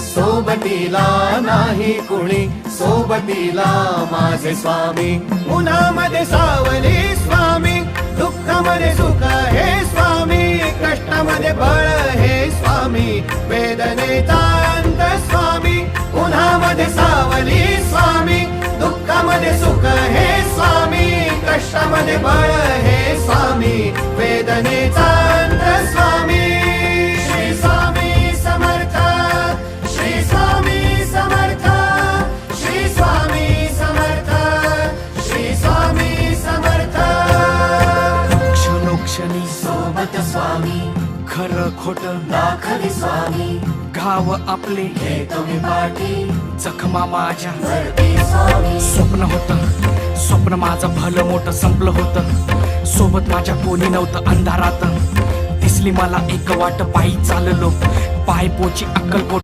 सोबतीला नाही कुणी, सोबतीला माझे स्वामी. उन्हामध्ये सावली स्वामी, दुःखामध्ये सुख हे स्वामी, कष्टामध्ये बळ हे स्वामी, वेदनेचा अंत स्वामी. उन्हामध्ये सावली स्वामी, दुःखामध्ये सुख हे स्वामी, कष्टामध्ये बळ हे स्वामी, वेदनेचा अंत स्वामी. श्री स्वामी समर्थ, श्री स्वामी समर्थ, श्री स्वामी समर्थ, श्री स्वामी समर्थ. क्षणोक्षणी सोबत स्वामी, खरं खोट दाखवी स्वामी, घाव आपले हे तुम्ही पाठी जखमा माझ्या भरती स्वामी. स्वप्न होतं, स्वप्न माझं भलं मोठं संपलं होतं. सोबत माझ्या कोणी नव्हतं अंधारात. दिसली मला एक वाट, पायी चाललो, पाय पोची अक्कलकोट.